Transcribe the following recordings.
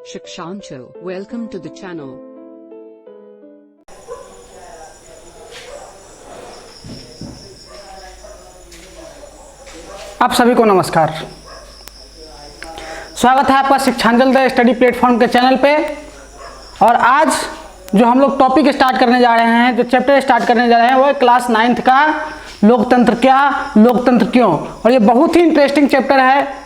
Shikshanshu, welcome to the channel. आप सभी को नमस्कार। स्वागत है आपका शिक्षांजल द स्टडी प्लेटफॉर्म के चैनल पे। और आज जो हम लोग टॉपिक स्टार्ट करने जा रहे हैं, जो चैप्टर स्टार्ट करने जा रहे हैं, वो है क्लास 9th का लोकतंत्र क्या, लोकतंत्र क्यों। और ये बहुत ही इंटरेस्टिंग चैप्टर है।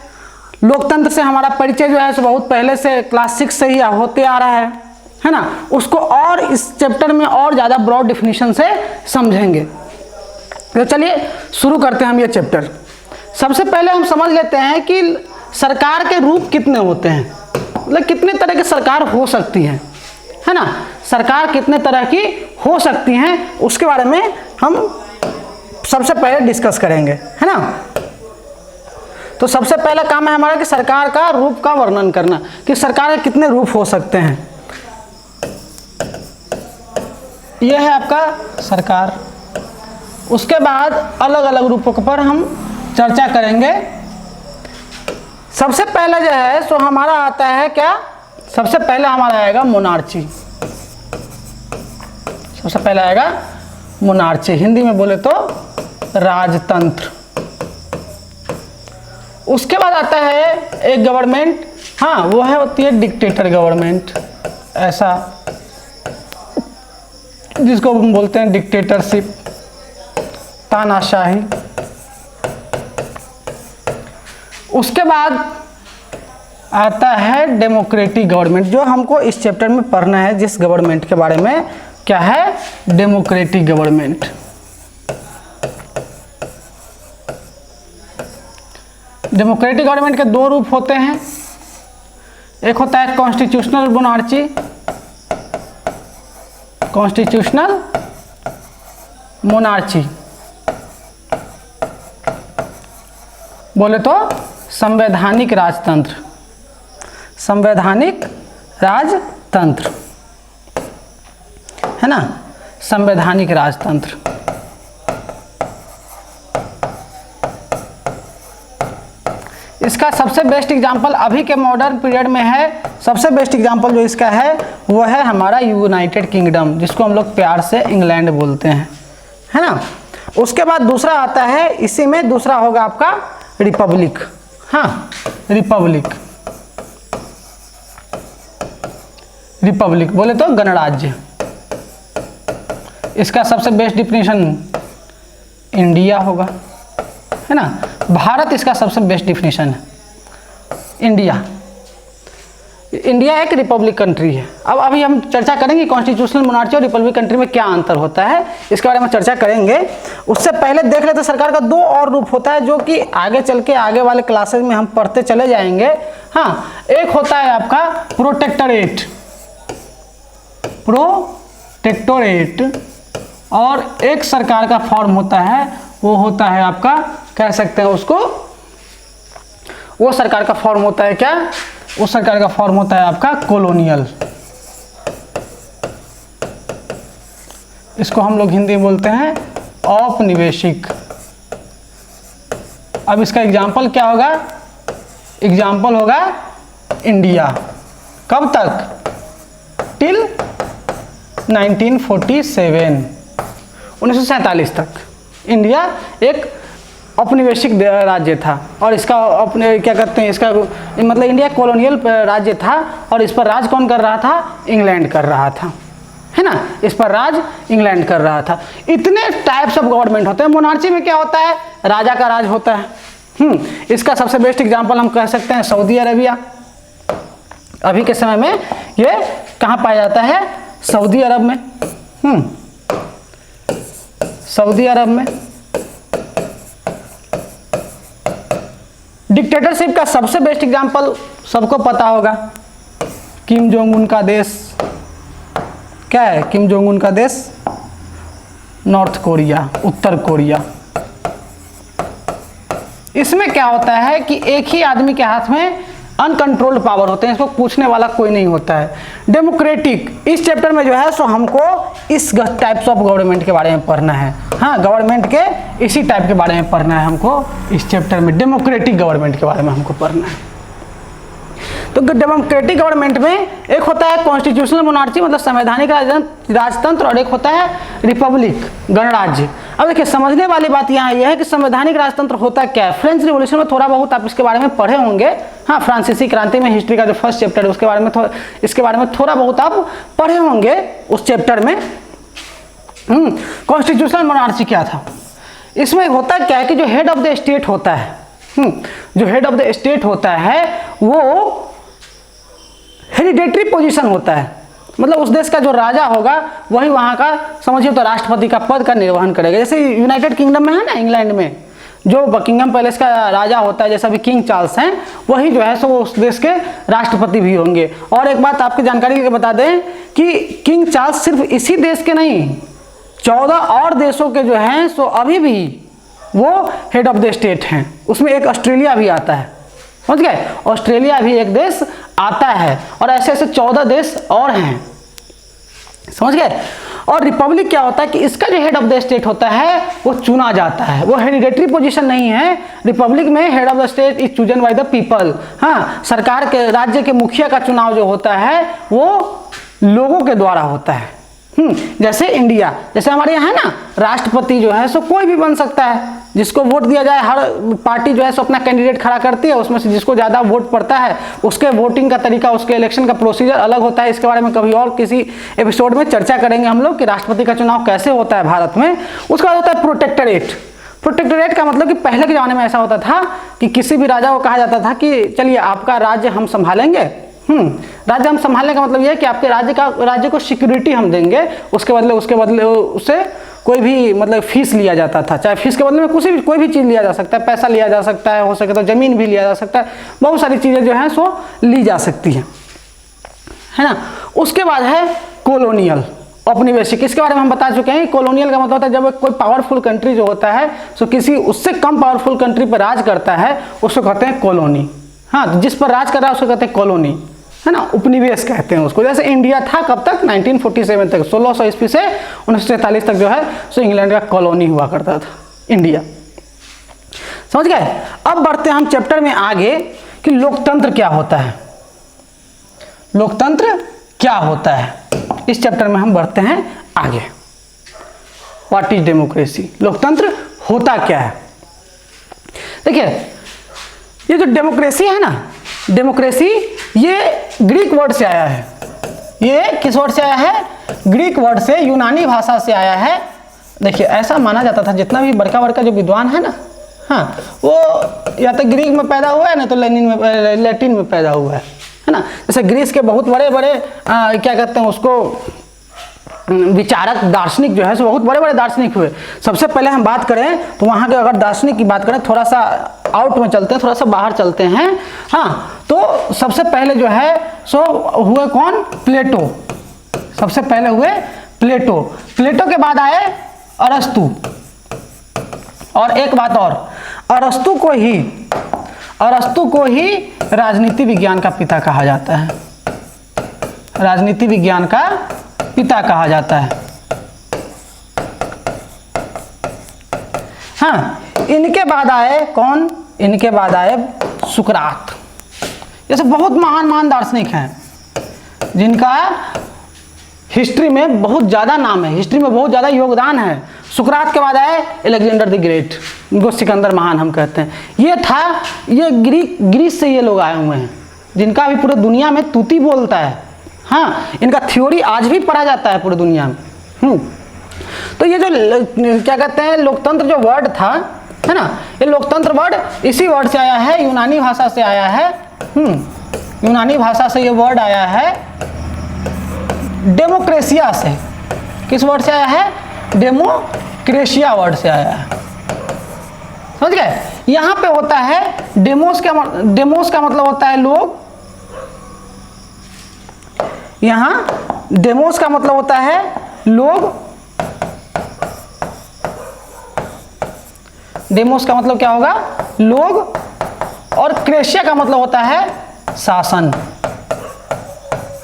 लोकतंत्र से हमारा परिचय जो है सो बहुत पहले से क्लास 6 से ही होते आ रहा है ना। उसको और इस चैप्टर में और ज़्यादा ब्रॉड डिफिनीशन से समझेंगे। तो चलिए शुरू करते हैं हम ये चैप्टर। सबसे पहले हम समझ लेते हैं कि सरकार के रूप कितने होते हैं, मतलब कितने तरह की सरकार हो सकती है ना। सरकार कितने तरह की हो सकती हैं उसके बारे में हम सबसे पहले डिस्कस करेंगे, है ना। तो सबसे पहला काम है हमारा कि सरकार का रूप का वर्णन करना, कि सरकार के कितने रूप हो सकते हैं। यह है आपका सरकार। उसके बाद अलग अलग रूपों पर हम चर्चा करेंगे। सबसे पहले जो है सो हमारा आता है क्या, सबसे पहले हमारा आएगा मोनार्ची। सबसे पहले आएगा मोनार्ची, हिंदी में बोले तो राजतंत्र। उसके बाद आता है एक गवर्नमेंट, हाँ वो है होती है डिक्टेटर गवर्नमेंट, ऐसा जिसको हम बोलते हैं डिक्टेटरशिप, तानाशाही। उसके बाद आता है डेमोक्रेटिक गवर्नमेंट, जो हमको इस चैप्टर में पढ़ना है। जिस गवर्नमेंट के बारे में क्या है, डेमोक्रेटिक गवर्नमेंट। डेमोक्रेटिक गवर्नमेंट के दो रूप होते हैं। एक होता है कॉन्स्टिट्यूशनल मोनार्ची, कॉन्स्टिट्यूशनल मोनार्ची बोले तो संवैधानिक राजतंत्र, संवैधानिक राजतंत्र, है ना, संवैधानिक राजतंत्र। इसका सबसे बेस्ट एग्जांपल अभी के मॉडर्न पीरियड में है, सबसे बेस्ट एग्जांपल जो इसका है वो है हमारा यूनाइटेड किंगडम, जिसको हम लोग प्यार से इंग्लैंड बोलते हैं, है ना। उसके बाद दूसरा आता है, इसी में दूसरा होगा आपका रिपब्लिक। हाँ, रिपब्लिक, रिपब्लिक बोले तो गणराज्य। इसका सबसे बेस्ट डिफिनीशन इंडिया होगा, है ना। भारत इसका सबसे बेस्ट डिफिनीशन है, इंडिया। इंडिया एक रिपब्लिक कंट्री है। अब अभी हम चर्चा करेंगे कॉन्स्टिट्यूशनल मोनार्ची और रिपब्लिक कंट्री में क्या अंतर होता है, इसके बारे में चर्चा करेंगे। उससे पहले देख लेते हैं सरकार का दो और रूप होता है, जो कि आगे चल के आगे वाले क्लासेस में हम पढ़ते चले जाएंगे। हाँ, एक होता है आपका प्रोटेक्टोरेट, प्रोटेक्टोरेट, और एक सरकार का फॉर्म होता है, वो होता है आपका, कह सकते हैं उसको, वो सरकार का फॉर्म होता है क्या, उस सरकार का फॉर्म होता है आपका कॉलोनियल। इसको हम लोग हिंदी में बोलते हैं औपनिवेशिक। अब इसका एग्जाम्पल क्या होगा, एग्जाम्पल होगा इंडिया। कब तक, टिल 1947, 1947 तक इंडिया एक औपनिवेशिक राज्य था। और इसका अपने क्या कहते हैं, इसका मतलब इंडिया कॉलोनियल राज्य था, और इस पर राज कौन कर रहा था, इंग्लैंड कर रहा था, है ना। इस पर राज इंग्लैंड कर रहा था। इतने टाइप्स ऑफ गवर्नमेंट होते हैं। मोनार्ची में क्या होता है, राजा का राज होता है। इसका सबसे बेस्ट एग्जांपल हम कह सकते हैं सऊदी अरेबिया। अभी के समय में ये कहाँ पाया जाता है, सऊदी अरब में। सऊदी अरब में। डिक्टेटरशिप का सबसे बेस्ट एग्जांपल सबको पता होगा, किम जोंग उन का देश। क्या है किम जोंग उन का देश, नॉर्थ कोरिया, उत्तर कोरिया। इसमें क्या होता है कि एक ही आदमी के हाथ में अनकंट्रोल्ड पावर होते हैं, इसको पूछने वाला कोई नहीं होता है। डेमोक्रेटिक, इस चैप्टर में जो है सो हमको इस टाइप्स ऑफ गवर्नमेंट के बारे में पढ़ना है। हाँ, गवर्नमेंट के इसी टाइप के बारे में पढ़ना है हमको इस चैप्टर में, डेमोक्रेटिक गवर्नमेंट के बारे में हमको पढ़ना है। तो डेमोक्रेटिक गवर्नमेंट में एक होता है कॉन्स्टिट्यूशनल मोनार्ची मतलब संवैधानिक राजतंत्र, और एक होता है रिपब्लिक गणराज्य। अब देखिए समझने वाली बात यहाँ यह है कि संवैधानिक राजतंत्र होता क्या है। फ्रेंच रिवॉल्यूशन में थोड़ा बहुत आप इसके बारे में पढ़े होंगे, हाँ, फ्रांसीसी क्रांति में हिस्ट्री का जो फर्स्ट चैप्टर है उसके बारे में इसके बारे में थोड़ा बहुत आप पढ़े होंगे उस चैप्टर में। कॉन्स्टिट्यूशनल मोनार्ची क्या था, इसमें होता क्या है कि जो हेड ऑफ द स्टेट होता है, जो हेड ऑफ द स्टेट होता है वो हेरिडेटरी पोजीशन होता है, मतलब उस देश का जो राजा होगा वही वहाँ का समझिए तो राष्ट्रपति का पद का निर्वहन करेगा। जैसे यूनाइटेड किंगडम में है ना, इंग्लैंड में जो बकिंगम पैलेस का राजा होता है, जैसा भी किंग चार्ल्स हैं, वही जो है सो उस देश के राष्ट्रपति भी होंगे। और एक बात आपकी जानकारी के लिए बता दें कि किंग चार्ल्स सिर्फ इसी देश के नहीं 14 और देशों के जो हैं सो अभी भी वो हेड ऑफ द स्टेट हैं। उसमें एक ऑस्ट्रेलिया भी आता है, समझ गए, ऑस्ट्रेलिया भी एक देश आता है, और ऐसे ऐसे 14 देश और हैं, समझ गए। और रिपब्लिक क्या होता है कि इसका जो हेड ऑफ द स्टेट होता है वो चुना जाता है, वो हेरिडेटरी पोजीशन नहीं है। रिपब्लिक में head of the state is chosen bye the people. हाँ, सरकार के राज्य के मुखिया का चुनाव जो होता है वो लोगों के द्वारा होता है। जैसे इंडिया, जैसे हमारे यहाँ है ना, राष्ट्रपति जो है सो कोई भी बन सकता है, जिसको वोट दिया जाए, हर पार्टी जो है सो अपना कैंडिडेट खड़ा करती है, उसमें से जिसको ज़्यादा वोट पड़ता है उसके वोटिंग का तरीका, उसके इलेक्शन का प्रोसीजर अलग होता है। इसके बारे में कभी और किसी एपिसोड में चर्चा करेंगे हम लोग कि राष्ट्रपति का चुनाव कैसे होता है भारत में। उसका होता है प्रोटेक्टरेट। प्रोटेक्टरेट का मतलब कि पहले के ज़माने में ऐसा होता था कि किसी भी राजा को कहा जाता था कि चलिए आपका राज्य हम संभालेंगे। राज्य हम संभालने का मतलब यह है कि आपके राज्य को सिक्योरिटी हम देंगे, उसके बदले उससे कोई भी मतलब फीस लिया जाता था। चाहे फीस के बदले में कोई भी चीज़ लिया जा सकता है, पैसा लिया जा सकता है, हो सके तो ज़मीन भी लिया जा सकता है, बहुत सारी चीज़ें जो हैं सो ली जा सकती हैं, है ना। उसके बाद है कॉलोनियल औपनिवेशिक। इसके बारे में हम बता चुके हैं। कॉलोनियल का मतलब होता है जब कोई पावरफुल कंट्री जो होता है सो किसी उससे कम पावरफुल कंट्री पर राज करता है, उसको कहते हैं कॉलोनी। हाँ, जिस पर राज कर रहा है उसको कहते हैं कॉलोनी, है ना, उपनिवेश कहते हैं उसको। जैसे इंडिया था कब तक, 1947 तक, 1600 ईस्वी से 1943 तक जो है सो इंग्लैंड का कॉलोनी हुआ करता था इंडिया, समझ गए। अब बढ़ते हैं हम चैप्टर में आगे कि लोकतंत्र क्या होता है। लोकतंत्र क्या होता है, इस चैप्टर में हम बढ़ते हैं आगे। व्हाट इज डेमोक्रेसी, लोकतंत्र होता क्या है। देखिए ये जो डेमोक्रेसी है ना, डेमोक्रेसी ये ग्रीक वर्ड से आया है। ये किस वर्ड से आया है, ग्रीक वर्ड से, यूनानी भाषा से आया है। देखिए ऐसा माना जाता था जितना भी बड़का बड़का जो विद्वान है ना, हाँ, वो या तो ग्रीक में पैदा हुआ है ना तो लैटिन में पैदा हुआ है ना। जैसे ग्रीस के बहुत बड़े बड़े क्या कहते हैं उसको, विचारक दार्शनिक जो है सो बहुत बड़े बड़े दार्शनिक हुए। सबसे पहले हम बात करें तो वहाँ के अगर दार्शनिक की बात करें, थोड़ा सा आउट में चलते हैं, थोड़ा सा बाहर चलते हैं। हाँ, तो सबसे पहले जो है सो हुए कौन, प्लेटो। सबसे पहले हुए प्लेटो। प्लेटो के बाद आए अरस्तु। और एक बात और, अरस्तु को ही राजनीति विज्ञान का पिता कहा जाता है। राजनीति विज्ञान का पिता कहा जाता है। हाँ, इनके बाद आए कौन, इनके बाद आए सुकरात। जैसे बहुत महान दार्शनिक हैं जिनका हिस्ट्री में बहुत ज़्यादा नाम है, हिस्ट्री में बहुत ज़्यादा योगदान है। सुकरात के बाद आए अलेक्जेंडर द ग्रेट, इनको सिकंदर महान हम कहते हैं। ये ग्रीस से ये लोग आए हुए हैं जिनका अभी पूरे दुनिया में तूती बोलता है। हाँ, इनका थ्योरी आज भी पढ़ा जाता है पूरी दुनिया में। तो ये जो क्या कहते हैं लोकतंत्र जो वर्ड था, है ना, ये लोकतंत्र वर्ड इसी वर्ड से आया है, यूनानी भाषा से आया है। यूनानी भाषा से ये वर्ड आया है डेमोक्रेसिया से। किस वर्ड से आया है, डेमोक्रेसिया वर्ड से आया है, समझ गए। यहाँ पे होता है डेमोस का मतलब होता है लोग। यहाँ डेमोस का मतलब होता है लोग। डेमोस का मतलब क्या होगा, लोग। और क्रेशिया का मतलब होता है शासन।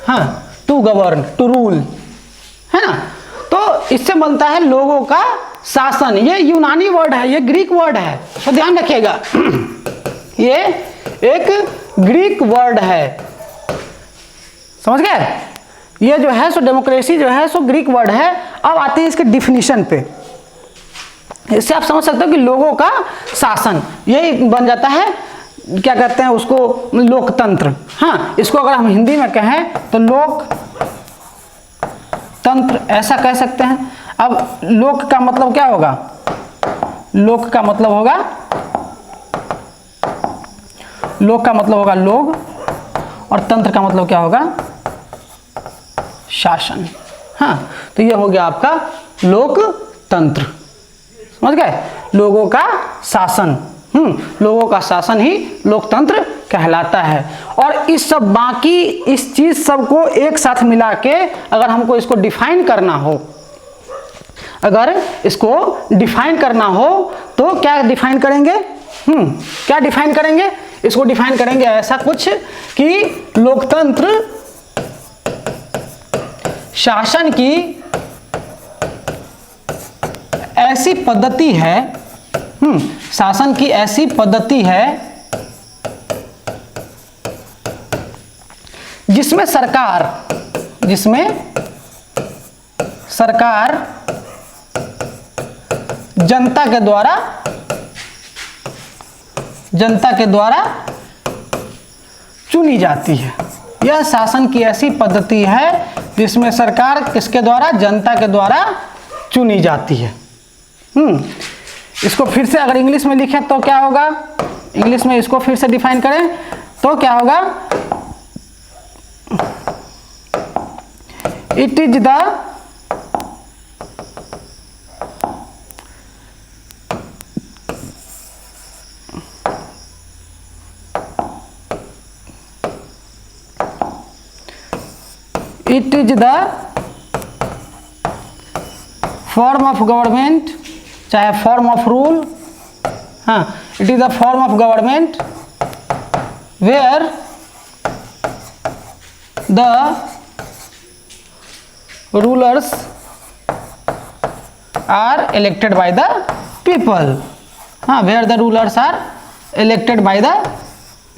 हाँ, टू गवर्न, टू रूल, है ना। तो इससे बनता है लोगों का शासन। ये यूनानी वर्ड है, ये ग्रीक वर्ड है, तो ध्यान रखिएगा ये एक ग्रीक वर्ड है। समझ गए? ये जो है सो डेमोक्रेसी जो है सो ग्रीक वर्ड है। अब आते हैं इसके डिफिनीशन पे। इससे आप समझ सकते हो कि लोगों का शासन, यही बन जाता है, क्या कहते हैं उसको, लोकतंत्र। हाँ, इसको अगर हम हिंदी में कहें तो लोकतंत्र ऐसा कह सकते हैं। अब लोक का मतलब क्या होगा? लोक का मतलब होगा, लोक का मतलब होगा लोग, और तंत्र का मतलब क्या होगा? शासन। हाँ, तो ये हो गया आपका लोकतंत्र। समझ गए? लोगों का शासन, लोगों का शासन ही लोकतंत्र कहलाता है। और इस सब बाकी इस चीज सबको एक साथ मिला के अगर हमको इसको डिफाइन करना हो, अगर इसको डिफाइन करना हो तो क्या डिफाइन करेंगे? क्या डिफाइन करेंगे? इसको डिफाइन करेंगे ऐसा कुछ कि लोकतंत्र शासन की ऐसी पद्धति है, शासन की ऐसी पद्धति है जिसमें सरकार जनता के द्वारा चुनी जाती है। यह शासन की ऐसी पद्धति है जिसमें सरकार किसके द्वारा? जनता के द्वारा चुनी जाती है। इसको फिर से अगर इंग्लिश में लिखें तो क्या होगा? इंग्लिश में इसको फिर से डिफाइन करें तो क्या होगा? It is the form of government, चाहे फॉर्म ऑफ रूल, हाँ, it is the form of government where the rulers are elected by the people. हाँ, where the rulers are elected by the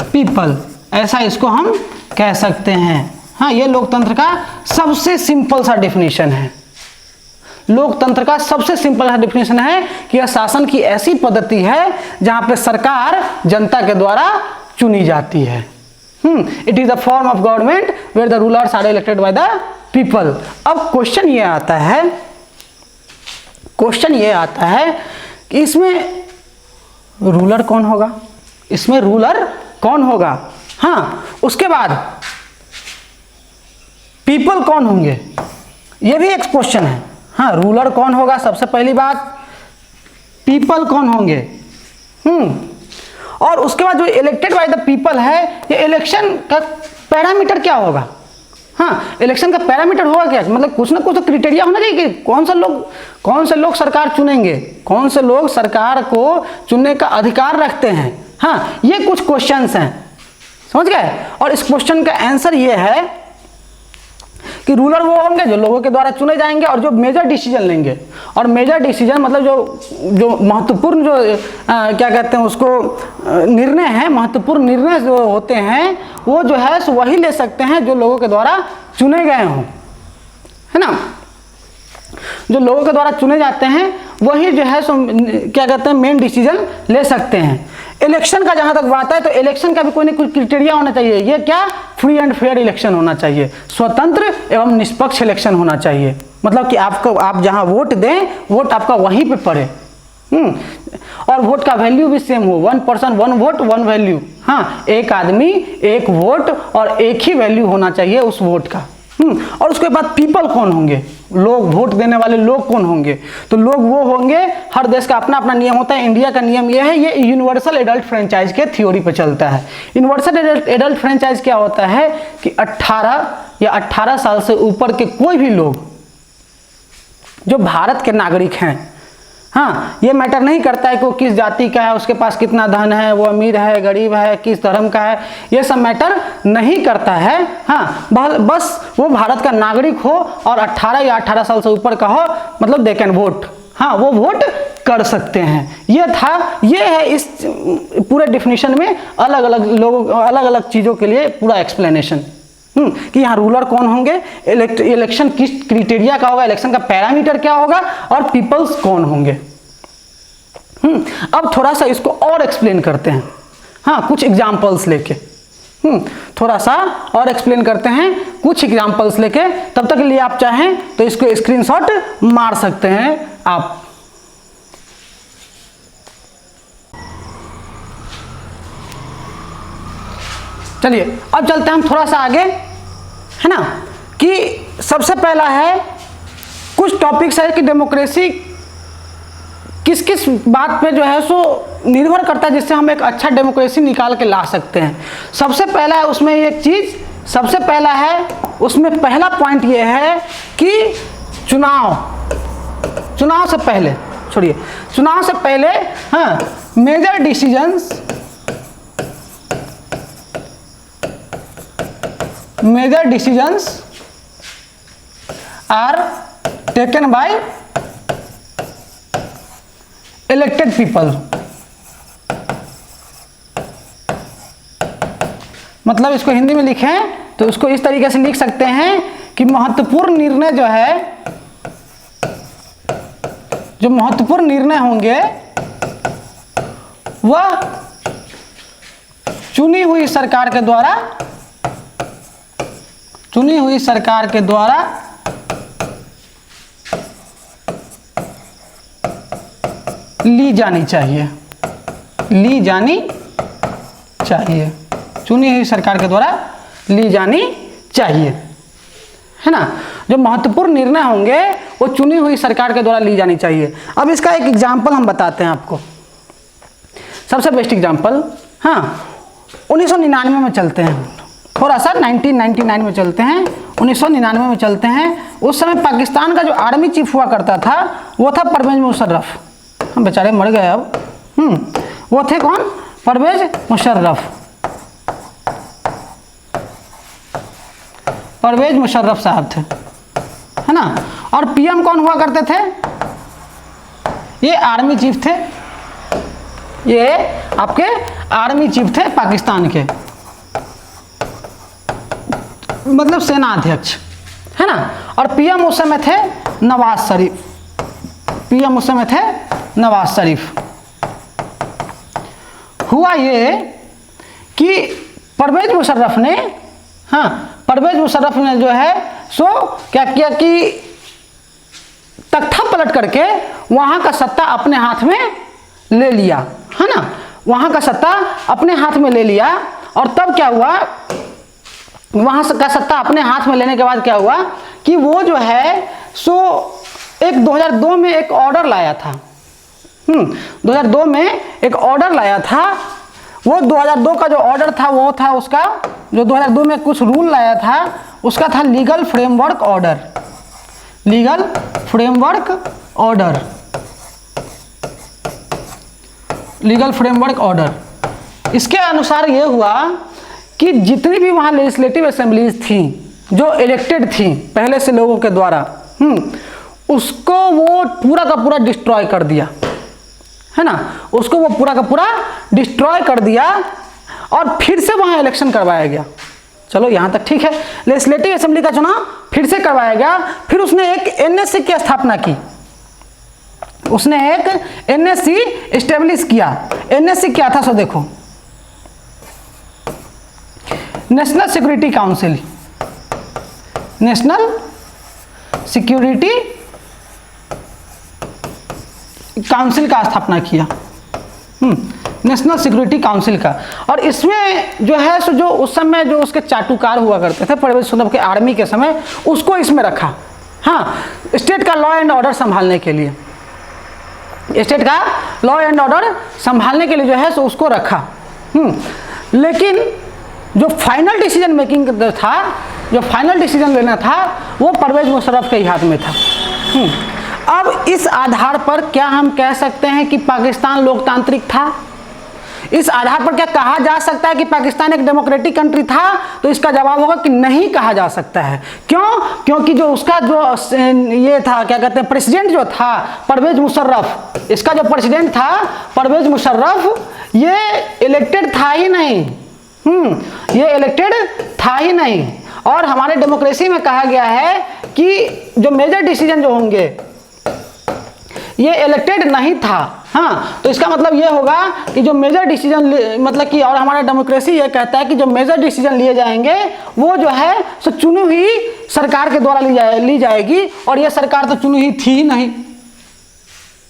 people, ऐसा इसको हम कह सकते हैं। हाँ, ये लोकतंत्र का सबसे सिंपल सा डिफिनीशन है। लोकतंत्र का सबसे सिंपल सा डिफिनीशन है कि यह शासन की ऐसी पद्धति है जहां पे सरकार जनता के द्वारा चुनी जाती है। It is the form of government where the rulers are elected by the people. अब क्वेश्चन ये आता है कि इसमें रूलर कौन होगा? इसमें रूलर कौन होगा? हाँ, उसके बाद पीपल कौन होंगे? ये भी एक क्वेश्चन है। हाँ, रूलर कौन होगा सबसे पहली बात, पीपल कौन होंगे, और उसके बाद जो इलेक्टेड बाय द पीपल है, ये इलेक्शन का पैरामीटर क्या होगा? हाँ, इलेक्शन का पैरामीटर होगा क्या? मतलब कुछ ना कुछ तो क्राइटेरिया होना चाहिए कि कौन से लोग सरकार चुनेंगे, कौन से लोग सरकार को चुनने का अधिकार रखते हैं। हाँ, ये कुछ क्वेश्चंस हैं, समझ गए? और इस क्वेश्चन का आंसर ये है कि रूलर वो होंगे जो लोगों के द्वारा चुने जाएंगे और जो मेजर डिसीजन लेंगे। और मेजर डिसीजन मतलब जो महत्वपूर्ण क्या कहते हैं उसको निर्णय है, महत्वपूर्ण निर्णय जो होते हैं वो जो है सो वही ले सकते हैं जो लोगों के द्वारा चुने गए हों, है ना। जो लोगों के द्वारा चुने जाते हैं वही जो है सो क्या कहते हैं मेन डिसीजन ले सकते हैं। इलेक्शन का जहां तक बात है तो इलेक्शन का भी कोई ना कोई क्राइटेरिया होना चाहिए। ये क्या? फ्री एंड फेयर इलेक्शन होना चाहिए, स्वतंत्र एवं निष्पक्ष इलेक्शन होना चाहिए। मतलब कि आप जहां वोट दें, वोट आपका वहीं पे पड़े। और वोट का वैल्यू भी सेम हो, 1 पर्सन 1 वोट 1 वैल्यू। हाँ, एक आदमी एक वोट और एक ही वैल्यू होना चाहिए उस वोट का। और उसके बाद पीपल कौन होंगे? लोग, वोट देने वाले लोग कौन होंगे? तो लोग वो होंगे, हर देश का अपना अपना नियम होता है। इंडिया का नियम ये है, ये यूनिवर्सल एडल्ट फ्रेंचाइज के थ्योरी पे चलता है। यूनिवर्सल एडल्ट फ्रेंचाइज क्या होता है कि 18 या 18 साल से ऊपर के कोई भी लोग जो भारत के नागरिक हैं, हाँ, ये मैटर नहीं करता है कि वो किस जाति का है, उसके पास कितना धन है, वो अमीर है, गरीब है, किस धर्म का है, ये सब मैटर नहीं करता है। हाँ, बस वो भारत का नागरिक हो और 18 या 18 साल से ऊपर का हो, मतलब दे कैन वोट। हाँ, वो वोट कर सकते हैं। ये है इस पूरे डिफिनीशन में अलग अलग लोगों, अलग अलग चीज़ों के लिए पूरा एक्सप्लेनेशन। कि यहाँ रूलर कौन होंगे, इलेक्शन किस क्राइटेरिया का होगा, इलेक्शन का पैरामीटर क्या होगा, और पीपल्स कौन होंगे। अब थोड़ा सा इसको और एक्सप्लेन करते हैं, हाँ, कुछ एग्जाम्पल्स लेके। थोड़ा सा और एक्सप्लेन करते हैं कुछ एग्जाम्पल्स लेके। तब तक के लिए आप चाहें तो इसको स्क्रीनशॉट मार सकते हैं आप। चलिए अब चलते हैं हम थोड़ा सा आगे, है ना, कि सबसे पहला है कुछ टॉपिक्स है कि डेमोक्रेसी किस किस बात पे जो है सो निर्भर करता है जिससे हम एक अच्छा डेमोक्रेसी निकाल के ला सकते हैं। सबसे पहला है उसमें एक चीज, सबसे पहला है उसमें पहला पॉइंट ये है कि चुनाव से पहले, छोड़िए, चुनाव से पहले, हाँ, major decisions are taken by elected people. मतलब इसको हिंदी में लिखें तो उसको इस तरीके से लिख सकते हैं कि महत्वपूर्ण निर्णय होंगे वह चुनी हुई सरकार के द्वारा ली जानी चाहिए, चुनी हुई सरकार के द्वारा ली जानी चाहिए, है ना। जो महत्वपूर्ण निर्णय होंगे वो चुनी हुई सरकार के द्वारा ली जानी चाहिए। अब इसका एक एग्जाम्पल हम बताते हैं आपको, सबसे बेस्ट एग्जाम्पल, हाँ, 1999 में चलते हैं, थोड़ा सा 1999 में चलते हैं, 1999 में चलते हैं। उस समय पाकिस्तान का जो आर्मी चीफ हुआ करता था वो था परवेज मुशर्रफ। हम बेचारे मर गए अब। वो थे कौन? परवेज मुशर्रफ साहब थे, है ना। और पीएम कौन हुआ करते थे? ये आर्मी चीफ थे, ये आपके आर्मी चीफ थे पाकिस्तान के, मतलब सेना अध्यक्ष, है ना। और पीएम उस समय थे नवाज शरीफ। हुआ ये कि परवेज मुशर्रफ ने जो है सो क्या किया कि तख्ता पलट करके वहां का सत्ता अपने हाथ में ले लिया, है ना। वहां का सत्ता अपने हाथ में ले लिया। और तब क्या हुआ, वहां का सत्ता अपने हाथ में लेने के बाद क्या हुआ कि वो जो है सो एक 2002 में एक ऑर्डर लाया था। 2002 में एक ऑर्डर लाया था। वो 2002 का जो ऑर्डर था वो था उसका, जो 2002 में कुछ रूल लाया था उसका था लीगल फ्रेमवर्क ऑर्डर। इसके अनुसार ये हुआ कि जितनी भी वहाँ लेजिस्लेटिव असेंबलीज थी जो इलेक्टेड थी पहले से लोगों के द्वारा, उसको वो पूरा का पूरा डिस्ट्रॉय कर दिया, है ना। उसको वो पूरा का पूरा डिस्ट्रॉय कर दिया और फिर से वहाँ इलेक्शन करवाया गया। चलो यहाँ तक ठीक है। लेजिस्लेटिव असेंबली का चुनाव फिर से करवाया गया। फिर उसने एक एनएससी की स्थापना की, उसने एक एनएससी एस्टेब्लिश किया। एनएससी क्या था? सो देखो, नेशनल सिक्योरिटी काउंसिल का स्थापना किया, नेशनल सिक्योरिटी काउंसिल का। और इसमें जो है सो जो उस समय जो उसके चाटुकार हुआ करते थे परवेज मुशर्रफ के आर्मी के समय, उसको इसमें रखा, हाँ, स्टेट का लॉ एंड ऑर्डर संभालने के लिए, जो है सो उसको रखा। लेकिन जो फाइनल डिसीजन मेकिंग था, जो फाइनल डिसीजन लेना था वो परवेज मुशर्रफ के हाथ में था। अब इस आधार पर क्या हम कह सकते हैं कि पाकिस्तान लोकतांत्रिक था? इस आधार पर क्या कहा जा सकता है कि पाकिस्तान एक डेमोक्रेटिक कंट्री था? तो इसका जवाब होगा कि नहीं कहा जा सकता है। क्यों? क्योंकि जो उसका जो ये था, क्या कहते हैं, प्रेसिडेंट जो था परवेज मुशर्रफ, इसका जो प्रेसिडेंट था परवेज मुशर्रफ, ये इलेक्टेड था ही नहीं। ये इलेक्टेड था ही नहीं। और हमारे डेमोक्रेसी में कहा गया है कि जो मेजर डिसीजन जो होंगे ये इलेक्टेड नहीं था। हाँ, तो इसका मतलब ये होगा कि जो मेजर डिसीजन मतलब कि, और हमारा डेमोक्रेसी ये कहता है कि जो मेजर डिसीजन लिए जाएंगे वो जो है सो चुनी हुई सरकार के द्वारा ली जाएगी, और ये सरकार तो चुनी हुई थी ही नहीं,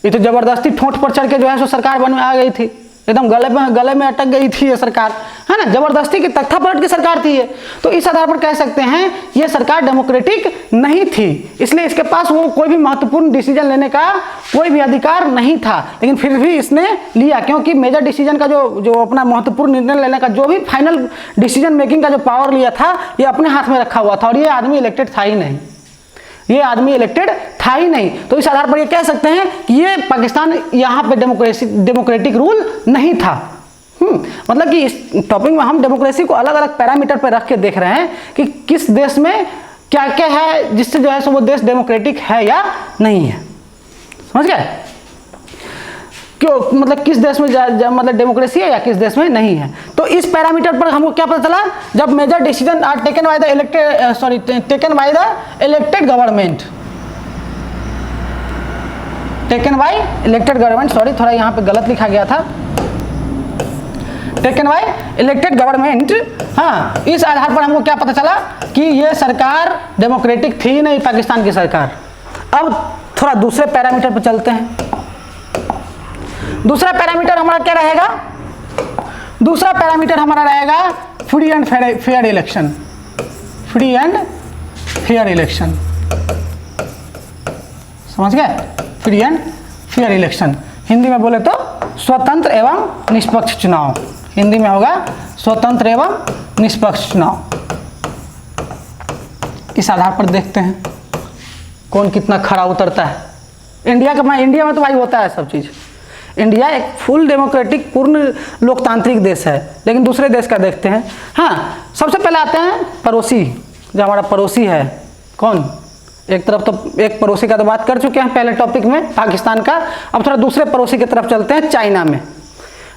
ये तो जबरदस्ती ठोंठ पर चढ़ के जो है सो सरकार बन में आ गई थी, एकदम गले में अटक गई थी ये सरकार, है ना, जबरदस्ती की तख्ता पलट की सरकार थी ये। तो इस आधार पर कह सकते हैं ये सरकार डेमोक्रेटिक नहीं थी, इसलिए इसके पास वो कोई भी महत्वपूर्ण डिसीजन लेने का कोई भी अधिकार नहीं था, लेकिन फिर भी इसने लिया, क्योंकि मेजर डिसीजन का जो अपना महत्वपूर्ण निर्णय लेने का जो भी फाइनल डिसीजन मेकिंग का जो पावर लिया था ये अपने हाथ में रखा हुआ था, और ये आदमी इलेक्टेड था ही नहीं, ये आदमी इलेक्टेड था ही नहीं। तो इस आधार पर ये कह सकते हैं कि ये पाकिस्तान यहाँ पे डेमोक्रेटिक रूल नहीं था। मतलब कि इस टॉपिक में हम डेमोक्रेसी को अलग अलग पैरामीटर पर रख के देख रहे हैं कि किस देश में क्या क्या है जिससे जो है सो वो देश डेमोक्रेटिक है या नहीं है, समझ गए? क्यों, मतलब किस देश में मतलब डेमोक्रेसी है या किस देश में नहीं है। तो इस पैरामीटर पर हमको क्या पता चला, जब major decision are taken by the elected government, taken by elected government, sorry थोड़ा यहाँ पे गलत लिखा गया था, टेकन बाय इलेक्टेड गवर्नमेंट। हाँ, इस आधार पर हमको क्या पता चला कि ये सरकार डेमोक्रेटिक थी नहीं, पाकिस्तान की सरकार। अब थोड़ा दूसरे पैरामीटर पर चलते हैं। दूसरा पैरामीटर हमारा क्या रहेगा? दूसरा पैरामीटर हमारा रहेगा free and fair election, free and fair election, समझ गए? Free and fair election, Hindi में बोले तो स्वतंत्र एवं निष्पक्ष चुनाव, हिंदी में होगा स्वतंत्र एवं निष्पक्ष चुनाव। इस आधार पर देखते हैं कौन कितना खरा उतरता है। इंडिया में तो भाई होता है सब चीज़। इंडिया एक फुल डेमोक्रेटिक पूर्ण लोकतांत्रिक देश है, लेकिन दूसरे देश का देखते हैं। हाँ, सबसे पहले आते हैं पड़ोसी, जो हमारा पड़ोसी है कौन? एक तरफ तो एक पड़ोसी का तो बात कर चुके हैं पहले टॉपिक में, पाकिस्तान का। अब थोड़ा दूसरे पड़ोसी की तरफ चलते हैं, चाइना में,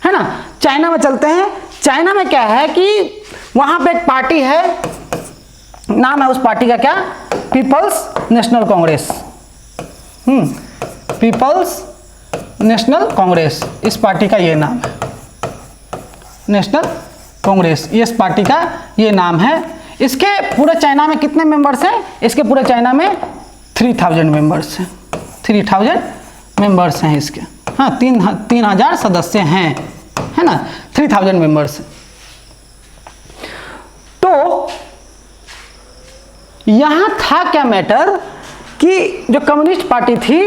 है ना। चाइना में चलते हैं। चाइना में क्या है कि वहाँ पे एक पार्टी है, नाम है उस पार्टी का क्या? People's National Congress. People's National Congress, इस पार्टी का ये नाम है, नेशनल कांग्रेस, ये इस पार्टी का ये नाम है। इसके पूरे चाइना में कितने मेंबर्स हैं? इसके पूरे चाइना में 3000 मेंबर्स हैं, 3000 मेंबर्स हैं इसके। हाँ, 3000 सदस्य हैं, है ना, 3000 मेंबर्स। तो यहाँ था क्या मैटर कि जो कम्युनिस्ट पार्टी थी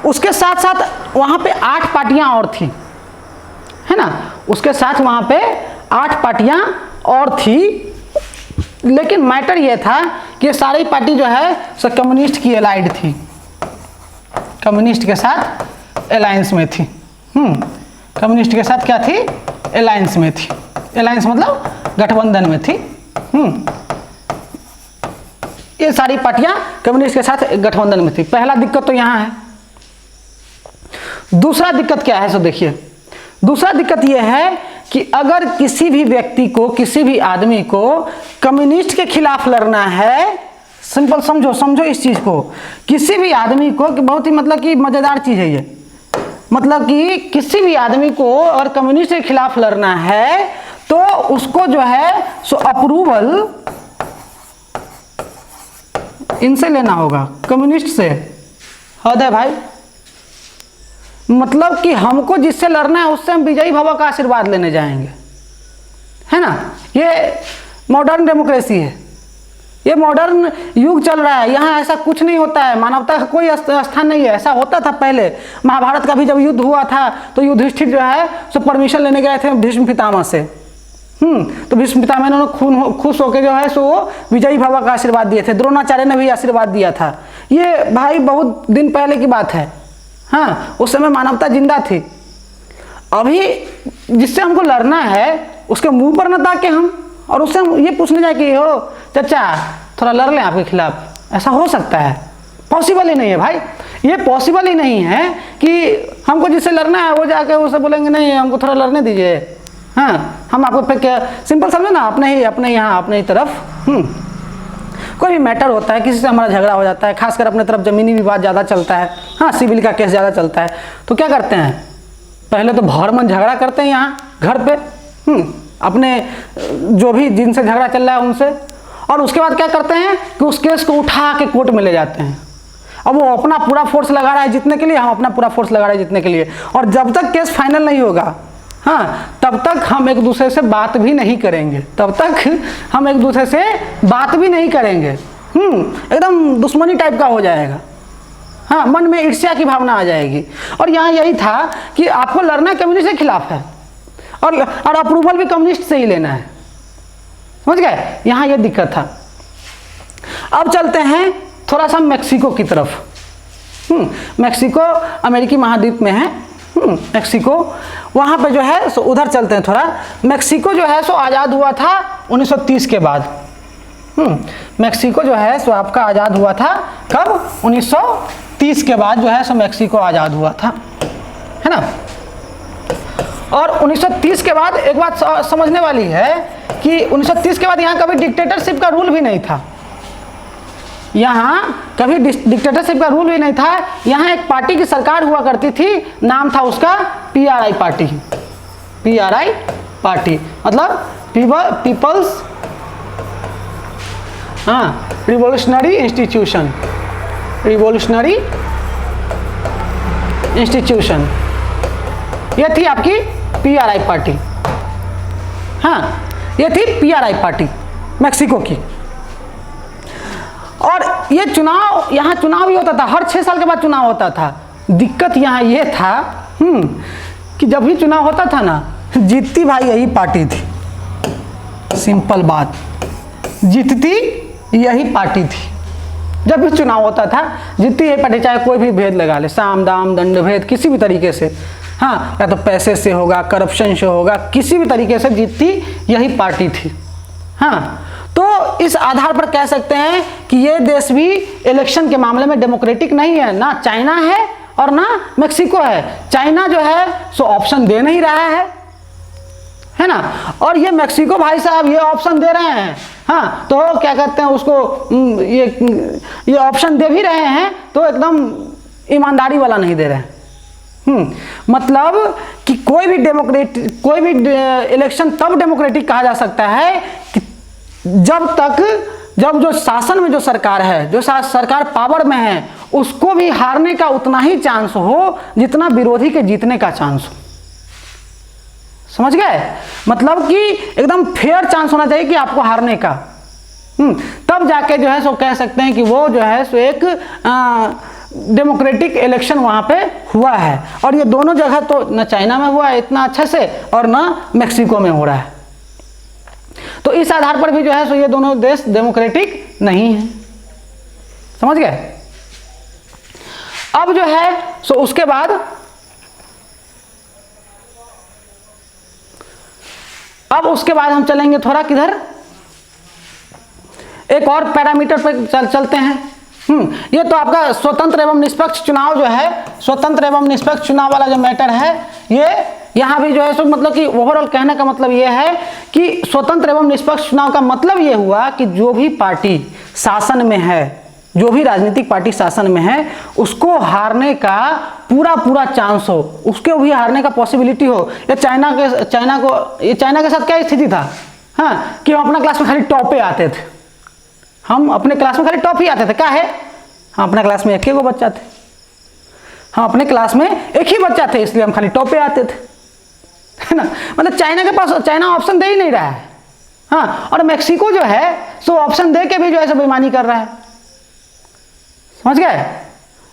उसके साथ साथ वहाँ पे 8 पार्टियां और थी, है ना, उसके साथ वहाँ पे 8 पार्टियां और थी। लेकिन मैटर ये था कि ये सारी पार्टी जो है सो कम्युनिस्ट की एलाइड थी, कम्युनिस्ट के साथ अलायंस में थी। कम्युनिस्ट के साथ क्या थी? अलायंस में थी। अलायंस मतलब गठबंधन में थी। ये सारी पार्टियां कम्युनिस्ट के साथ गठबंधन में थी। पहला दिक्कत तो यहाँ है। दूसरा दिक्कत क्या है? सो देखिए, दूसरा दिक्कत यह है कि अगर किसी भी व्यक्ति को, किसी भी आदमी को कम्युनिस्ट के खिलाफ लड़ना है, सिंपल समझो इस चीज को, किसी भी आदमी को, कि बहुत ही मतलब कि मजेदार चीज है ये, मतलब कि किसी भी आदमी को अगर कम्युनिस्ट के खिलाफ लड़ना है तो उसको जो है सो अप्रूवल इनसे लेना होगा, कम्युनिस्ट से। हद है भाई, मतलब कि हमको जिससे लड़ना है उससे हम विजयी भव का आशीर्वाद लेने जाएंगे, है ना। ये मॉडर्न डेमोक्रेसी है, ये मॉडर्न युग चल रहा है। यहाँ ऐसा कुछ नहीं होता है, मानवता का कोई स्थान नहीं है। ऐसा होता था पहले, महाभारत का भी जब युद्ध हुआ था तो युधिष्ठिर जो है सो परमिशन लेने गए थे भीष्म पितामह से। तो भीष्म पितामह ने खुश होकर जो है सो विजयी भव का आशीर्वाद दिए थे। द्रोणाचार्य ने भी आशीर्वाद दिया था। ये भाई बहुत दिन पहले की बात है। हाँ, उस समय मानवता जिंदा थी। अभी जिससे हमको लड़ना है उसके मुंह पर न ताके हम, और उससे हम ये पूछने जाए कि हो चाचा थोड़ा लड़ लें आपके खिलाफ, ऐसा हो सकता है? पॉसिबल ही नहीं है भाई, ये पॉसिबल ही नहीं है कि हमको जिससे लड़ना है वो जाके उसे बोलेंगे नहीं हमको थोड़ा लड़ने दीजिए। हाँ, हम आपको पे क्या, सिंपल समझो ना, अपने ही यहाँ अपने ही तरफ कोई भी मैटर होता है, किसी से हमारा झगड़ा हो जाता है, खासकर अपने तरफ ज़मीनी विवाद ज़्यादा चलता है, हाँ सिविल का केस ज़्यादा चलता है, तो क्या करते हैं, पहले तो भौरमन झगड़ा करते हैं यहाँ घर पे, अपने जो भी जिनसे झगड़ा चल रहा है उनसे, और उसके बाद क्या करते हैं कि उस केस को उठा के कोर्ट में ले जाते हैं। अब वो अपना पूरा फोर्स लगा रहा है जीतने के लिए, हम अपना पूरा फोर्स लगा रहे हैं जीतने के लिए, और जब तक केस फाइनल नहीं होगा, हाँ, तब तक हम एक दूसरे से बात भी नहीं करेंगे, तब तक हम एक दूसरे से बात भी नहीं करेंगे, एकदम दुश्मनी टाइप का हो जाएगा, हाँ, मन में ईर्ष्या की भावना आ जाएगी। और यहाँ यही था कि आपको लड़ना कम्युनिस्ट के खिलाफ है, और अप्रूवल भी कम्युनिस्ट से ही लेना है, समझ गए, यहाँ ये दिक्कत था। अब चलते हैं थोड़ा सा मेक्सिको की तरफ। मेक्सिको अमेरिकी महाद्वीप में है, मेक्सिको, वहाँ पे जो है सो उधर चलते हैं थोड़ा। मेक्सिको जो है सो आज़ाद हुआ था 1930 के बाद। मेक्सिको जो है सो आपका आज़ाद हुआ था कब, 1930 के बाद जो है सो मेक्सिको आज़ाद हुआ था, है ना। और 1930 के बाद एक बात समझने वाली है कि 1930 के बाद यहाँ कभी डिक्टेटरशिप का रूल भी नहीं था, यहाँ कभी डिक्टेटरशिप का रूल भी नहीं था। यहाँ एक पार्टी की सरकार हुआ करती थी, नाम था उसका PRI पार्टी। PRI पार्टी मतलब People's Revolutionary Institution, Revolutionary Institution, ये थी आपकी PRI पार्टी, हाँ, ये थी PRI पार्टी मेक्सिको की। और ये चुनाव, यहाँ चुनाव भी होता था, हर 6 साल के बाद चुनाव होता था। दिक्कत यहाँ ये था कि जब भी चुनाव होता था ना, जीतती भाई यही पार्टी थी, सिंपल बात, जीतती यही पार्टी थी। जब भी चुनाव होता था जीतती यही पार्टी, चाहे कोई भी भेद लगा ले, साम दाम दंड भेद किसी भी तरीके से, हाँ, या तो पैसे से होगा, करप्शन से होगा, किसी भी तरीके से जीतती यही पार्टी थी, हाँ। तो इस आधार पर कह सकते हैं कि ये देश भी इलेक्शन के मामले में डेमोक्रेटिक नहीं है, ना चाइना है और ना मेक्सिको है। चाइना जो है सो ऑप्शन दे नहीं रहा है ना, और ये मेक्सिको भाई साहब ये ऑप्शन दे रहे हैं, हाँ, तो क्या कहते हैं उसको, ये ऑप्शन दे भी रहे हैं तो एकदम ईमानदारी वाला नहीं दे रहे हैं। मतलब कि कोई भी इलेक्शन तब डेमोक्रेटिक कहा जा सकता है कि जब जो शासन में जो सरकार है, जो सरकार पावर में है, उसको भी हारने का उतना ही चांस हो जितना विरोधी के जीतने का चांस हो। समझ गए, मतलब कि एकदम फेयर चांस होना चाहिए कि आपको हारने का, तब जाके जो है सो कह सकते हैं कि वो जो है सो एक डेमोक्रेटिक इलेक्शन वहाँ पे हुआ है। और ये दोनों जगह तो न चाइना में हुआ है इतना अच्छे से और न मेक्सिको में हो रहा है, तो इस आधार पर भी जो है सो ये दोनों देश डेमोक्रेटिक नहीं है। समझ गए। अब जो है सो उसके बाद हम चलेंगे थोड़ा किधर, एक और पैरामीटर पर चलते हैं। ये तो आपका स्वतंत्र एवं निष्पक्ष चुनाव जो है, स्वतंत्र एवं निष्पक्ष चुनाव वाला जो मैटर है, ये यहाँ भी जो है सो मतलब कि ओवरऑल कहने का मतलब ये है कि स्वतंत्र एवं निष्पक्ष चुनाव का मतलब ये हुआ कि जो भी पार्टी शासन में है, जो भी राजनीतिक पार्टी शासन में है, उसको हारने का पूरा चांस हो, उसके भी हारने का पॉसिबिलिटी हो। ये चाइना के साथ क्या स्थिति था, हाँ, कि हम अपना क्लास में खाली टॉप पे आते थे, हम अपने क्लास में खाली टॉप ही आते थे। क्या है, हम अपने क्लास में एक ही गो बच्चा थे, हम अपने क्लास में एक ही बच्चा थे, इसलिए हम खाली टॉप पे आते थे, है ना। मतलब चाइना के पास, चाइना ऑप्शन दे ही नहीं रहा है, हाँ, और मेक्सिको जो है सो ऑप्शन दे के भी जो है सो बेईमानी कर रहा है। समझ गए,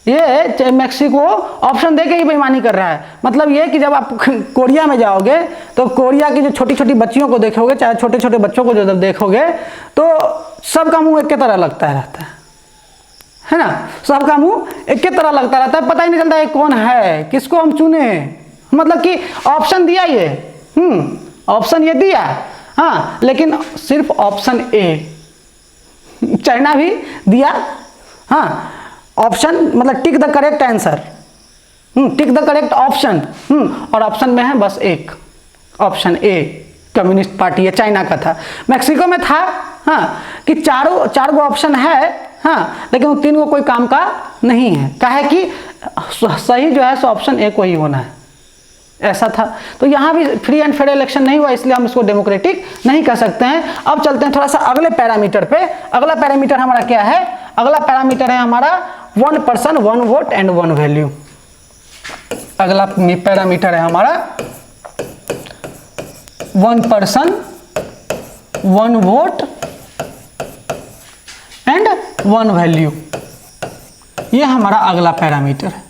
ये मेक्सिको ऑप्शन दे के ही बेईमानी कर रहा है। मतलब ये कि जब आप कोरिया में जाओगे तो कोरिया की जो छोटी छोटी बच्चियों को देखोगे, चाहे छोटे छोटे बच्चों को जब देखोगे तो सबका मुंह एक के तरह लगता रहता है ना, सबका मुंह एक के तरह लगता रहता है, पता ही नहीं चलता है कौन है, किसको हम चुने। मतलब कि ऑप्शन दिया ये, ऑप्शन ये दिया, हाँ, लेकिन सिर्फ ऑप्शन ए, चाइना भी दिया, हाँ, ऑप्शन मतलब tick the correct answer, tick the correct option, और ऑप्शन में है बस एक, ऑप्शन ए, कम्युनिस्ट पार्टी है, चाइना का था। मेक्सिको में था, हाँ, कि चार गो ऑप्शन है, हाँ, लेकिन वो 3 गो कोई काम का नहीं है। काहे कि सही जो है सो ऑप्शन ए को ही होना है, ऐसा था। तो यहाँ भी फ्री एंड फेयर इलेक्शन नहीं हुआ, इसलिए हम इसको डेमोक्रेटिक नहीं कह सकते हैं। अब चलते हैं थोड़ा सा अगले पैरामीटर पे। अगला पैरामीटर हमारा क्या है? अगला पैरामीटर है हमारा 1 पर्सन 1 वोट एंड 1 वैल्यू। अगला पैरामीटर है हमारा 1 पर्सन 1 वोट एंड 1 वैल्यू। ये हमारा अगला पैरामीटर है।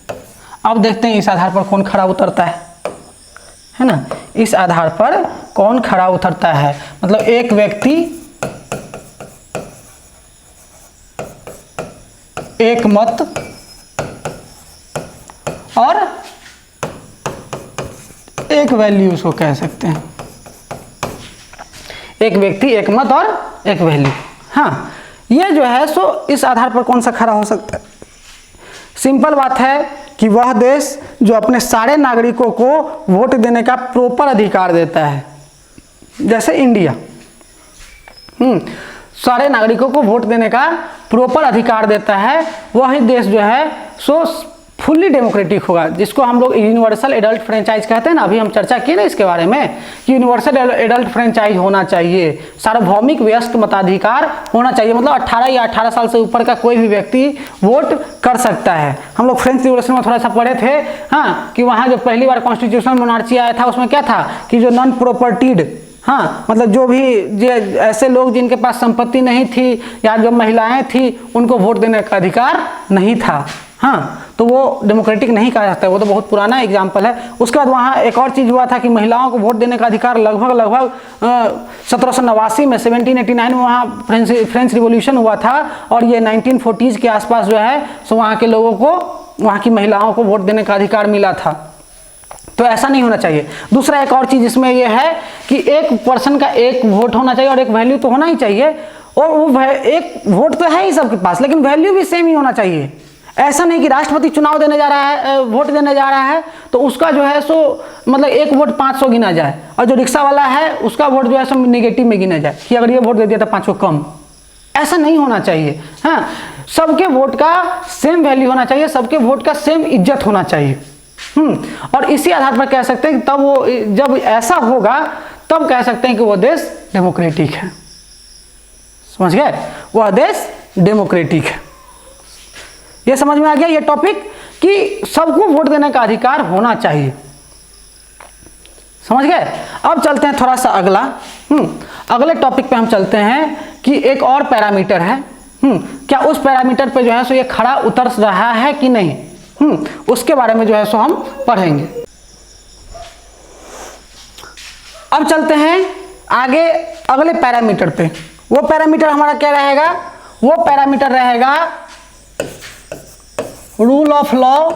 अब देखते हैं इस आधार पर कौन खरा उतरता है ना? इस आधार पर कौन खरा उतरता है, मतलब एक व्यक्ति एक मत और एक वैल्यू उसको कह सकते हैं। एक व्यक्ति एक मत और एक वैल्यू। हाँ, ये जो है सो इस आधार पर कौन सा खरा हो सकता है? सिंपल बात है कि वह देश जो अपने सारे नागरिकों को वोट देने का प्रॉपर अधिकार देता है, जैसे इंडिया, सारे नागरिकों को वोट देने का प्रॉपर अधिकार देता है, वही देश जो है सो फुल्ली डेमोक्रेटिक होगा, जिसको हम लोग यूनिवर्सल एडल्ट फ्रेंचाइज कहते हैं ना। अभी हम चर्चा किए ना इसके बारे में कि यूनिवर्सल एडल्ट फ्रेंचाइज होना चाहिए, सार्वभौमिक व्यस्क मताधिकार होना चाहिए, मतलब 18 या 18 साल से ऊपर का कोई भी व्यक्ति वोट कर सकता है। हम लोग फ्रेंच रिवॉल्यूशन में थोड़ा सा पढ़े थे, हाँ, कि वहाँ जो पहली बार कॉन्स्टिट्यूशनल मोनार्ची आया था उसमें क्या था कि जो नॉन प्रॉपर्टीड, हाँ, मतलब जो भी ऐसे लोग जिनके पास संपत्ति नहीं थी या जो महिलाएं थी उनको वोट देने का अधिकार नहीं था, हाँ, तो वो डेमोक्रेटिक नहीं कहा जाता है। वो तो बहुत पुराना एग्जाम्पल है। उसके बाद वहाँ एक और चीज़ हुआ था कि महिलाओं को वोट देने का अधिकार लगभग 1789 में 1789 में वहाँ फ्रेंच रिवॉल्यूशन हुआ था, और ये 1940s के आसपास जो है सो वहाँ के लोगों को, वहाँ की महिलाओं को वोट देने का अधिकार मिला था। तो ऐसा नहीं होना चाहिए। दूसरा एक और चीज़ इसमें यह है कि एक पर्सन का एक वोट होना चाहिए और एक वैल्यू तो होना ही चाहिए, और वो एक वोट तो है ही सबके पास, लेकिन वैल्यू भी सेम ही होना चाहिए। ऐसा नहीं कि राष्ट्रपति चुनाव देने जा रहा है, वोट देने जा रहा है, तो उसका जो है सो मतलब एक वोट 500 गिना जाए, और जो रिक्शा वाला है उसका वोट जो है सो नेगेटिव में गिना जाए कि अगर ये वोट दे दिया तो 500 कम। ऐसा नहीं होना चाहिए। हाँ, सबके वोट का सेम वैल्यू होना चाहिए, सबके वोट का सेम इज्जत होना चाहिए। और इसी आधार पर कह सकते हैं कि तब वो, जब ऐसा होगा तब कह सकते हैं कि वो देश डेमोक्रेटिक है। समझ गए? वह देश डेमोक्रेटिक है। ये समझ में आ गया ये टॉपिक कि सबको वोट देने का अधिकार होना चाहिए। समझ गए? अब चलते हैं थोड़ा सा अगला, अगले टॉपिक पे हम चलते हैं कि एक और पैरामीटर है, क्या उस पैरामीटर पे जो है सो ये खड़ा उतर रहा है कि नहीं, उसके बारे में जो है सो हम पढ़ेंगे। अब चलते हैं आगे अगले पैरामीटर पे। वो पैरामीटर हमारा क्या रहेगा? वो पैरामीटर रहेगा rule of law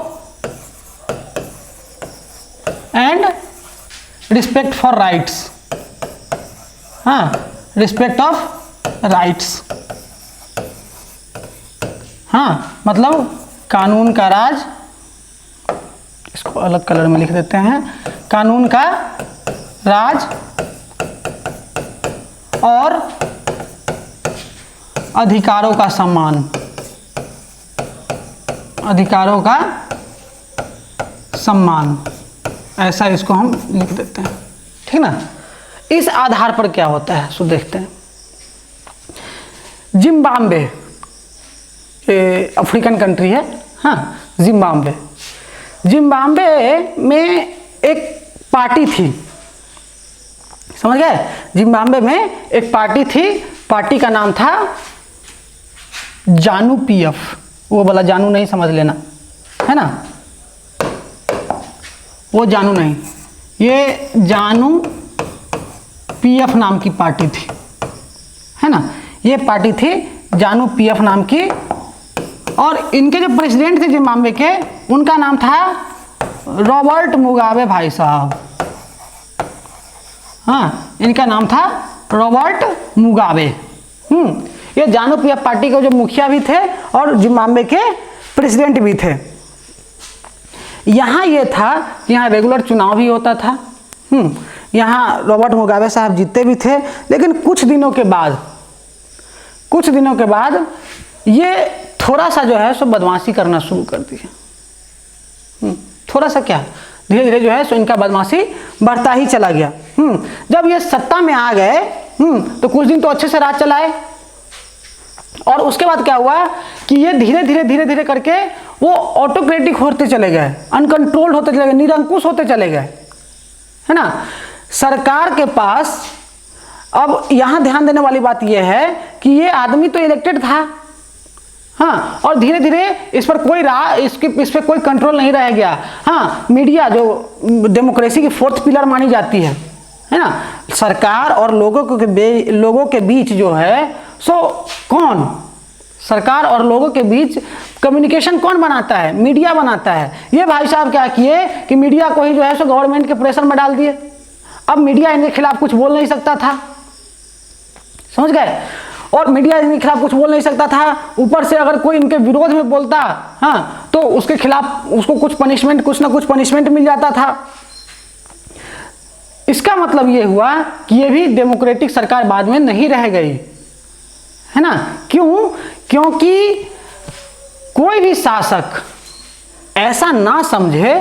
and respect for rights. हाँ, रिस्पेक्ट ऑफ राइट्स। हाँ, मतलब कानून का राज, इसको अलग कलर में लिख देते हैं, कानून का राज और अधिकारों का सम्मान, अधिकारों का सम्मान, ऐसा इसको हम लिख देते हैं। ठीक ना? इस आधार पर क्या होता है सो देखते हैं। जिम्बाब्वे अफ्रीकन कंट्री है, हाँ, जिम्बाब्वे। जिम्बाब्वे में एक पार्टी थी, समझ गए? जिम्बाब्वे में एक पार्टी थी, पार्टी का नाम था जानू पीएफ। वो वाला जानू नहीं समझ लेना, है ना, वो जानू नहीं, ये जानू पीएफ नाम की पार्टी थी, है ना। ये पार्टी थी जानू पीएफ नाम की, और इनके जो प्रेसिडेंट थे जिम्बाब्वे के, उनका नाम था रॉबर्ट मुगाबे भाई साहब। हाँ, इनका नाम था रॉबर्ट मुगाबे। ये जानू पीएफ पार्टी के जो मुखिया भी थे और जिम्बाब्वे के प्रेसिडेंट भी थे। यहाँ ये था कि यहाँ रेगुलर चुनाव भी होता था। यहाँ रॉबर्ट मुगाबे साहब जीते भी थे, लेकिन कुछ कुछ दिनों के बाद ये थोड़ा सा जो है सो बदमाशी करना शुरू कर दिया। थोड़ा सा क्या, धीरे धीरे जो है सो इनका बदमाशी बढ़ता ही चला गया। जब ये सत्ता में आ गए तो कुछ दिन तो अच्छे से राज चलाए, और उसके बाद क्या हुआ कि ये धीरे धीरे करके वो ऑटोक्रेटिक होते चले गए, अनकंट्रोल्ड होते चले गए, निरंकुश होते चले गए, है ना। सरकार के पास अब यहां ध्यान देने वाली बात यह है कि ये आदमी तो इलेक्टेड था, हाँ, और धीरे धीरे इस पर कोई इस पर कोई कंट्रोल नहीं रह गया। हाँ, मीडिया जो डेमोक्रेसी की फोर्थ पिलर मानी जाती है ना, सरकार और लोगों के बीच जो है सो कौन, सरकार और लोगों के बीच कम्युनिकेशन कौन बनाता है, मीडिया बनाता है। ये भाई साहब क्या किए कि मीडिया को ही जो है सो गवर्नमेंट के प्रेशर में डाल दिए। अब मीडिया इनके खिलाफ कुछ बोल नहीं सकता था, समझ गए, और मीडिया इनके खिलाफ कुछ बोल नहीं सकता था, ऊपर से अगर कोई इनके विरोध में बोलता, हाँ, तो उसके खिलाफ उसको कुछ ना कुछ पनिशमेंट मिल जाता था। इसका मतलब ये हुआ कि ये भी डेमोक्रेटिक सरकार बाद में नहीं रह गई, है ना। क्यों? क्योंकि कोई भी शासक ऐसा ना समझे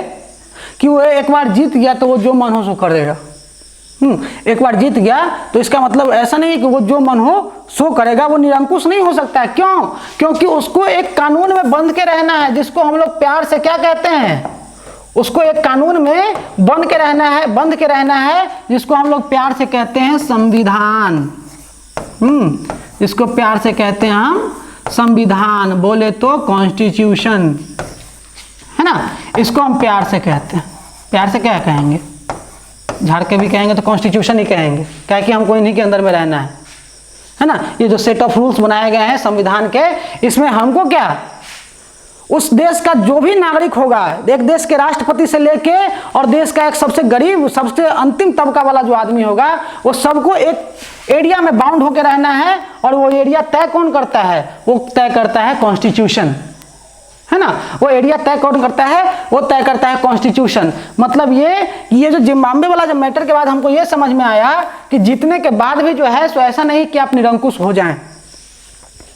कि वो एक बार जीत गया तो वो जो मन हो सो कर देगा। एक बार जीत गया तो इसका मतलब ऐसा नहीं है कि वो जो मन हो सो करेगा, वो निरंकुश नहीं हो सकता है। क्यों? क्योंकि उसको एक कानून में बंध के रहना है, जिसको हम लोग प्यार से क्या कहते हैं, उसको एक कानून में बंध के रहना है, जिसको हम लोग प्यार से कहते हैं संविधान। जिसको प्यार से कहते हैं हम संविधान, बोले तो कॉन्स्टिट्यूशन, है ना। इसको हम प्यार से कहते हैं। प्यार से क्या कहेंगे, झाड़ के भी कहेंगे तो कॉन्स्टिट्यूशन ही कहेंगे, क्या कि हमको इन्हीं के अंदर में रहना है ना। ये जो सेट ऑफ रूल्स बनाए गए हैं संविधान के, इसमें हमको क्या, उस देश का जो भी नागरिक होगा, एक देश के राष्ट्रपति से लेके और देश का एक सबसे गरीब, सबसे अंतिम तबका वाला जो आदमी होगा, वो सबको एक एरिया में बाउंड होकर रहना है। और वो एरिया तय कौन करता है, वो तय करता है कॉन्स्टिट्यूशन, है ना। वो एरिया तय कौन करता है, वो तय करता है कॉन्स्टिट्यूशन। मतलब ये जो जिम्बाब्वे वाला जो मैटर के बाद हमको ये समझ में आया कि जीतने के बाद भी जो है सो ऐसा नहीं कि आप निरंकुश हो जाएं।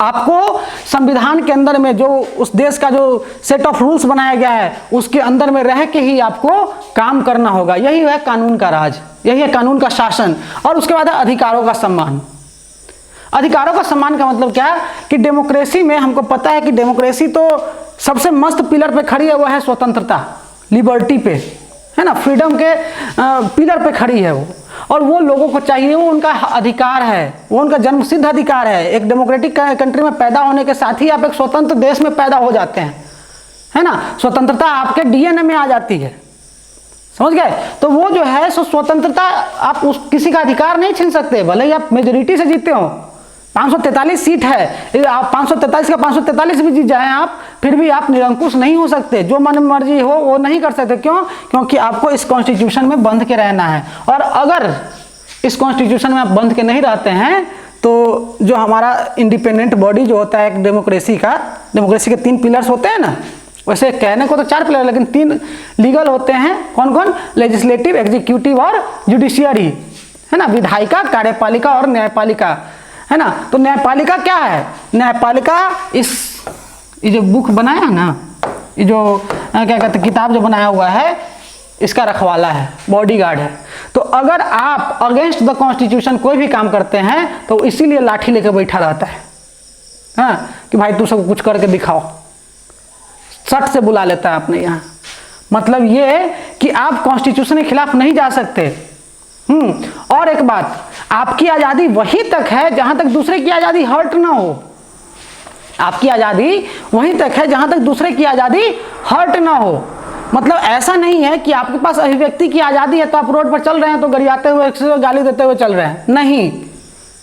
आपको संविधान के अंदर में जो उस देश का जो सेट ऑफ रूल्स बनाया गया है, उसके अंदर में रह के ही आपको काम करना होगा। यही है कानून का राज, यही है कानून का शासन। और उसके बाद है अधिकारों का सम्मान। अधिकारों का सम्मान का मतलब क्या कि डेमोक्रेसी में हमको पता है कि डेमोक्रेसी तो सबसे मस्त पिलर पे खड़ी है, वो है स्वतंत्रता, लिबर्टी पे, है ना, फ्रीडम के पिलर पे खड़ी है वो। और वो लोगों को चाहिए, वो उनका अधिकार है, वो उनका जन्मसिद्ध अधिकार है। एक डेमोक्रेटिक कंट्री में पैदा होने के साथ ही आप एक स्वतंत्र देश में पैदा हो जाते हैं, है ना। स्वतंत्रता आपके डीएनए में आ जाती है, समझ गए। तो वो जो है सो स्वतंत्रता आप किसी का अधिकार नहीं छीन सकते, भले ही आप मेजोरिटी से जीते हो। 543 सीट है, आप 543 का 543 भी जीत जाएं आप, फिर भी आप निरंकुश नहीं हो सकते। जो मन मर्जी हो वो नहीं कर सकते। क्यों? क्योंकि आपको इस कॉन्स्टिट्यूशन में बंध के रहना है। और अगर इस कॉन्स्टिट्यूशन में आप बंध के नहीं रहते हैं तो जो हमारा इंडिपेंडेंट बॉडी जो होता है डेमोक्रेसी के 3 पिलर्स होते हैं ना, वैसे कहने को तो 4 पिलर, लेकिन 3 लीगल होते हैं। कौन कौन? लेजिस्लेटिव, एग्जीक्यूटिव और जुडिशियरी, है ना। विधायिका, कार्यपालिका और न्यायपालिका, है ना। तो न्यायपालिका क्या है? न्यायपालिका ये जो बुक बनाया है ना, ये जो क्या कहते हैं, किताब जो बनाया हुआ है, इसका रखवाला है, बॉडीगार्ड है। तो अगर आप अगेंस्ट द कॉन्स्टिट्यूशन कोई भी काम करते हैं तो इसीलिए लाठी लेकर बैठा रहता है, हाँ, कि भाई तू सब कुछ करके दिखाओ। सट से बुला लेता है अपने यहाँ। मतलब ये कि आप कॉन्स्टिट्यूशन के खिलाफ नहीं जा सकते। और एक बात, आपकी आज़ादी वहीं तक है जहां तक दूसरे की आज़ादी हर्ट ना हो। आपकी आज़ादी वहीं तक है जहां तक दूसरे की आज़ादी हर्ट ना हो। मतलब ऐसा नहीं है कि आपके पास अभिव्यक्ति की आज़ादी है तो आप रोड पर चल रहे हैं तो गरियाते हुए, गाली देते हुए चल रहे हैं, नहीं।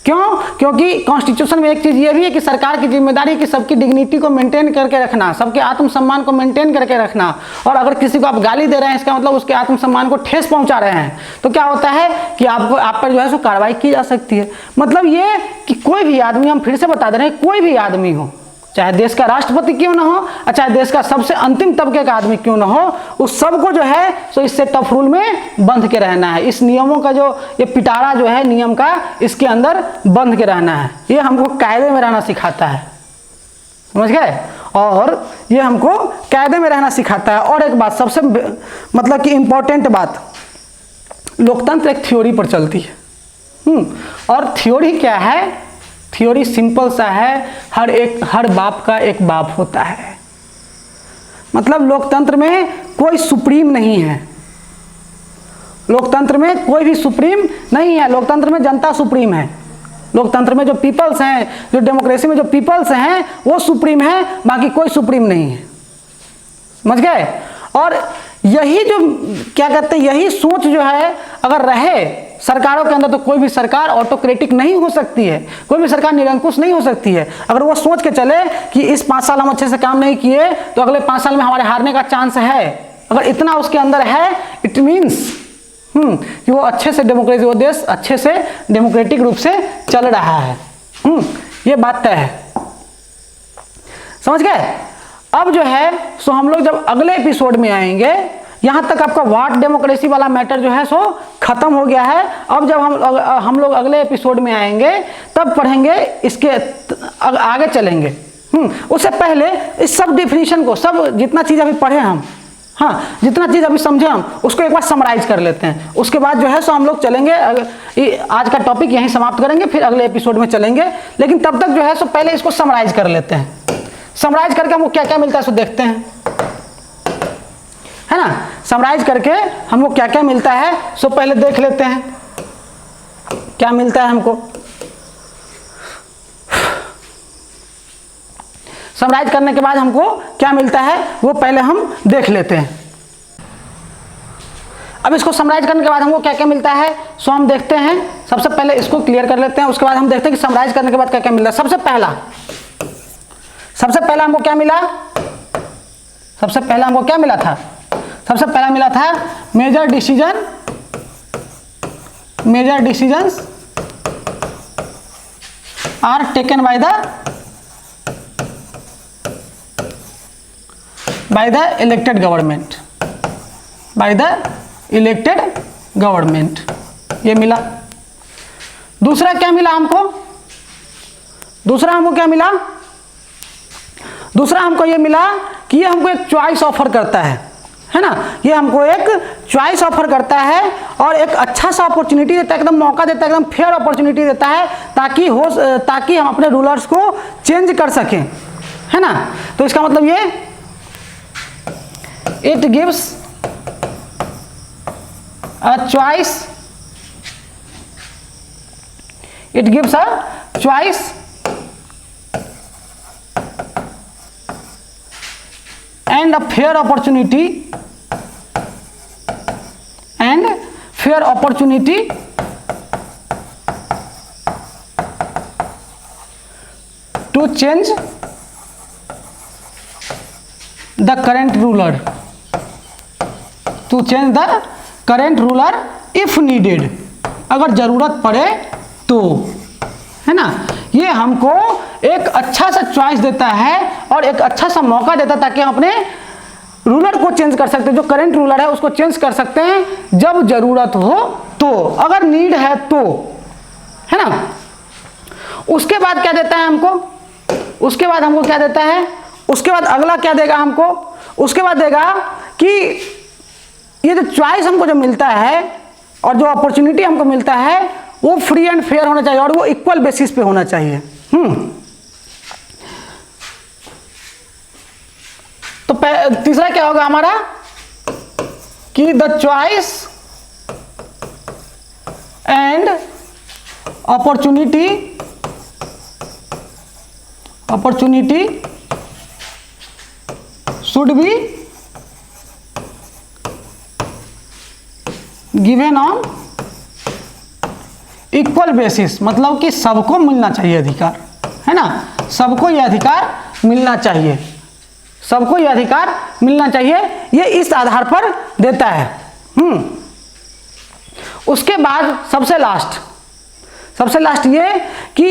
क्यों? क्योंकि कॉन्स्टिट्यूशन में एक चीज़ ये भी है कि सरकार की जिम्मेदारी है कि सबकी डिग्निटी को मेंटेन करके रखना, सबके आत्मसम्मान को मेंटेन करके रखना। और अगर किसी को आप गाली दे रहे हैं, इसका मतलब उसके आत्मसम्मान को ठेस पहुंचा रहे हैं, तो क्या होता है कि आप पर जो है सो कार्रवाई की जा सकती है। मतलब ये कि कोई भी आदमी, हम फिर से बता दे रहे हैं, कोई भी आदमी हो, चाहे देश का राष्ट्रपति क्यों ना हो, चाहे देश का सबसे अंतिम तबके का आदमी क्यों ना हो, उस सबको जो है सो इस सेट ऑफ रूल में बंध के रहना है। इस नियमों का जो ये पिटारा जो है नियम का, इसके अंदर बंध के रहना है। ये हमको कायदे में रहना सिखाता है, समझ गए? और ये हमको कायदे में रहना सिखाता है। और एक बात सबसे मतलब कि इम्पोर्टेंट बात, लोकतंत्र एक थ्योरी पर चलती है। और थ्योरी क्या है? थ्योरी सिंपल सा है, हर बाप का एक बाप होता है। मतलब लोकतंत्र में कोई सुप्रीम नहीं है, लोकतंत्र में कोई भी सुप्रीम नहीं है। लोकतंत्र में जनता सुप्रीम है। लोकतंत्र में जो पीपल्स हैं, जो डेमोक्रेसी में जो पीपल्स हैं, वो सुप्रीम है, बाकी कोई सुप्रीम नहीं है, समझ गए? और यही जो क्या कहते हैं, यही सोच जो है अगर रहे सरकारों के अंदर, तो कोई भी सरकार ऑटोक्रेटिक नहीं हो सकती है, कोई भी सरकार निरंकुश नहीं हो सकती है। अगर वो सोच के चले कि इस 5 साल हम अच्छे से काम नहीं किए तो अगले 5 साल में हमारे हारने का चांस है, अगर इतना उसके अंदर है, इट मीन्स कि वो अच्छे से डेमोक्रेसी, वो देश अच्छे से डेमोक्रेटिक रूप से चल रहा है। ये बात तय है, समझ गए? अब जो है सो हम लोग जब अगले एपिसोड में आएंगे, यहाँ तक आपका वाट डेमोक्रेसी वाला मैटर जो है सो खत्म हो गया है। अब जब हम लोग अगले एपिसोड में आएंगे तब पढ़ेंगे, इसके आगे चलेंगे। उससे पहले इस सब डिफिनीशन को, सब जितना चीज़ अभी पढ़े हम, हाँ जितना चीज़ अभी समझे हम, उसको एक बार समराइज कर लेते हैं। उसके बाद जो है सो हम लोग चलेंगे, आज का टॉपिक यहीं समाप्त करेंगे, फिर अगले एपिसोड में चलेंगे। लेकिन तब तक जो है सो पहले इसको समराइज कर लेते हैं। समराइज करके हमको क्या क्या मिलता है सो देखते हैं, है ना? समराइज करके हमको क्या क्या मिलता है सो पहले देख लेते हैं, क्या मिलता है हमको। समराइज करने के बाद हमको क्या मिलता है वो पहले हम देख लेते हैं। अब इसको समराइज करने के बाद हमको क्या क्या मिलता है सो हम देखते हैं। सबसे पहले इसको क्लियर कर लेते हैं, उसके बाद हम देखते हैं कि समराइज करने के बाद क्या क्या मिलता है। सबसे पहला हमको क्या मिला? सबसे पहला हमको क्या मिला था? सबसे पहला मिला था major decisions are taken by the elected government, ये मिला। दूसरा क्या मिला हमको? दूसरा हमको ये मिला कि ये हमको एक चॉइस ऑफर करता है ना? ये हमको एक चॉइस ऑफर करता है और एक अच्छा सा अपॉर्चुनिटी देता है, एकदम मौका देता है, एकदम फेयर अपॉर्चुनिटी देता है, ताकि हम अपने रूलर्स को चेंज कर सकें, है ना? तो इसका मतलब ये it gives a choice and a fair opportunity to change the current ruler if needed, अगर जरूरत पड़े तो, है ना? ये हमको एक अच्छा सा चॉइस देता है और एक अच्छा सा मौका देता है ताकि हम अपने रूलर को चेंज कर सकते हैं, जो करंट रूलर है उसको चेंज कर सकते हैं जब जरूरत हो तो, अगर नीड है तो, है ना? उसके बाद क्या देता है हमको? उसके बाद हमको क्या देता है? उसके बाद अगला क्या देगा हमको? उसके बाद देगा कि ये जो चॉइस हमको जो मिलता है और जो अपॉर्चुनिटी हमको मिलता है वो फ्री एंड फेयर होना चाहिए और वो इक्वल बेसिस पे होना चाहिए। तो तीसरा क्या होगा हमारा कि the choice and opportunity should be given on equal basis, मतलब कि सबको मिलना चाहिए अधिकार, है ना? सबको ये अधिकार मिलना चाहिए, सबको ये अधिकार मिलना चाहिए, ये इस आधार पर देता है। उसके बाद सबसे लास्ट ये कि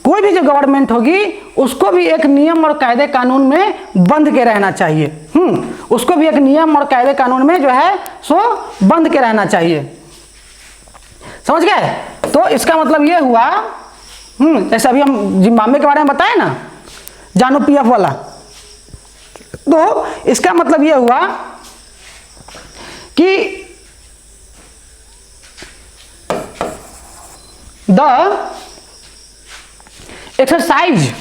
कोई भी जो गवर्नमेंट होगी उसको भी एक नियम और कायदे कानून में बंध के रहना चाहिए। उसको भी एक नियम और कायदे कानून में जो है सो बंध के रहना चाहिए। समझ गए? तो इसका मतलब ये हुआ, जैसे अभी हम जिम्बाब्वे के बारे में बताए ना, जानू पीएफ वाला, तो इसका मतलब ये हुआ कि the exercise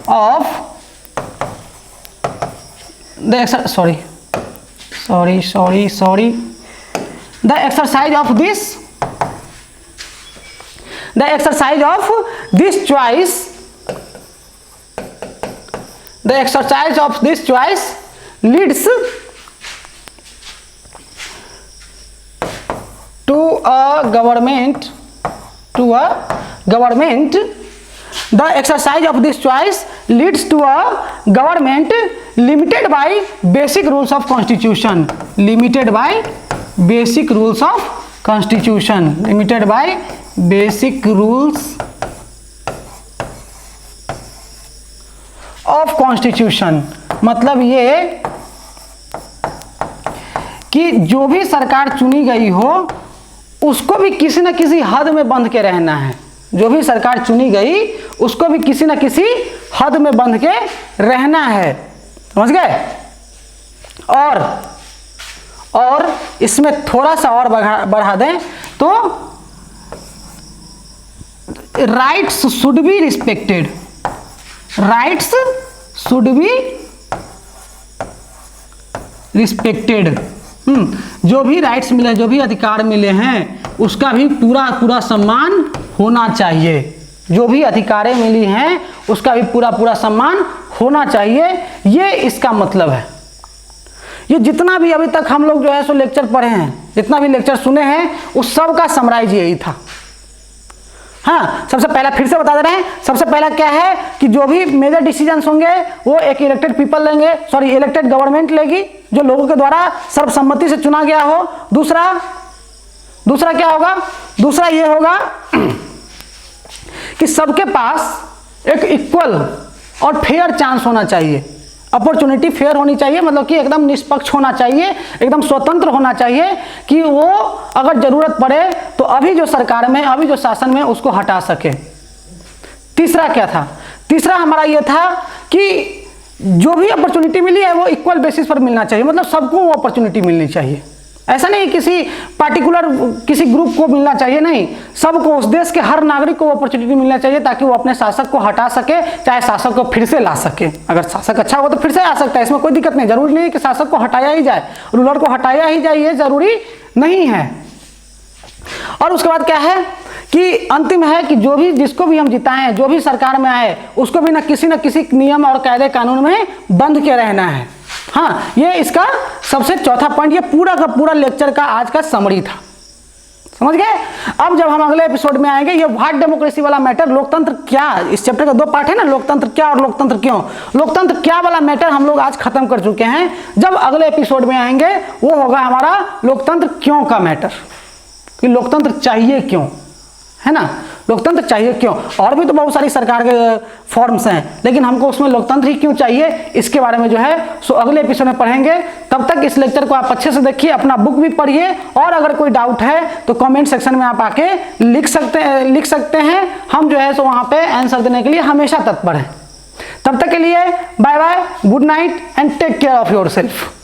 of the exercise of this choice leads to a government. The exercise of this choice leads to a government limited by basic rules of constitution. Limited by basic rules of constitution. Limited by basic rules of constitution. मतलब ये कि जो भी सरकार चुनी गई हो उसको भी किसी न किसी हद में बंध के रहना है। जो भी सरकार चुनी गई उसको भी किसी न किसी हद में बंध के रहना है। समझ गए? और इसमें थोड़ा सा और बढ़ा दें तो rights should be respected. Rights should be respected. जो भी राइट्स मिले, जो भी अधिकार मिले हैं उसका भी पूरा सम्मान होना चाहिए। जो भी अधिकारें मिली हैं उसका भी पूरा सम्मान होना चाहिए। ये इसका मतलब है। ये जितना भी अभी तक हम लोग जो है सो लेक्चर पढ़े हैं, जितना भी लेक्चर सुने हैं, उस सब का समराइज यही था। हाँ, सबसे पहला फिर से बता दे रहे हैं, सबसे पहला क्या है कि जो भी मेजर डिसीजंस होंगे वो एक इलेक्टेड पीपल लेंगे, इलेक्टेड गवर्नमेंट लेगी जो लोगों के द्वारा सर्वसम्मति से चुना गया हो। दूसरा क्या होगा? दूसरा ये होगा कि सबके पास एक इक्वल और फेयर चांस होना चाहिए। अपॉर्चुनिटी फेयर होनी चाहिए, मतलब कि एकदम निष्पक्ष होना चाहिए, एकदम स्वतंत्र होना चाहिए कि वो अगर जरूरत पड़े तो अभी जो सरकार में, अभी जो शासन में उसको हटा सके। तीसरा क्या था? तीसरा हमारा ये था कि जो भी अपॉर्चुनिटी मिली है वो इक्वल बेसिस पर मिलना चाहिए, मतलब सबको वो अपॉर्चुनिटी मिलनी चाहिए। ऐसा नहीं किसी पार्टिकुलर किसी ग्रुप को मिलना चाहिए, नहीं, सबको, उस देश के हर नागरिक को अपॉर्चुनिटी मिलना चाहिए ताकि वो अपने शासक को हटा सके, चाहे शासक को फिर से ला सके। अगर शासक अच्छा हो तो फिर से आ सकता है, इसमें कोई दिक्कत नहीं। जरूरी नहीं कि शासक को हटाया ही जाए, रूलर को हटाया ही जाए, ये जरूरी नहीं है। और उसके बाद क्या है कि अंतिम है कि जो भी, जिसको भी हम जिताएं, जो भी सरकार में आए, उसको भी न किसी नियम और कायदे कानून में बंध के रहना है। हाँ, ये इसका सबसे चौथा पॉइंट, ये पूरा का पूरा लेक्चर का आज का समरी था। समझ गए? अब जब हम अगले एपिसोड में आएंगे, ये व्हाट डेमोक्रेसी वाला मैटर, लोकतंत्र क्या, इस चैप्टर का 2 पार्ट है ना, लोकतंत्र क्या और लोकतंत्र क्यों। लोकतंत्र क्या वाला मैटर हम लोग आज खत्म कर चुके हैं। जब अगले एपिसोड में आएंगे वो होगा हमारा लोकतंत्र क्यों का मैटर, कि लोकतंत्र चाहिए क्यों, है ना, लोकतंत्र चाहिए क्यों। और भी तो बहुत सारी सरकार के फॉर्म्स हैं, लेकिन हमको उसमें लोकतंत्र ही क्यों चाहिए, इसके बारे में जो है सो अगले एपिसोड में पढ़ेंगे। तब तक इस लेक्चर को आप अच्छे से देखिए, अपना बुक भी पढ़िए, और अगर कोई डाउट है तो कमेंट सेक्शन में आप आके लिख सकते हैं। हम जो है सो वहाँ पे आंसर देने के लिए हमेशा तत्पर हैं। तब तक के लिए bye bye, good night and take care of yourself.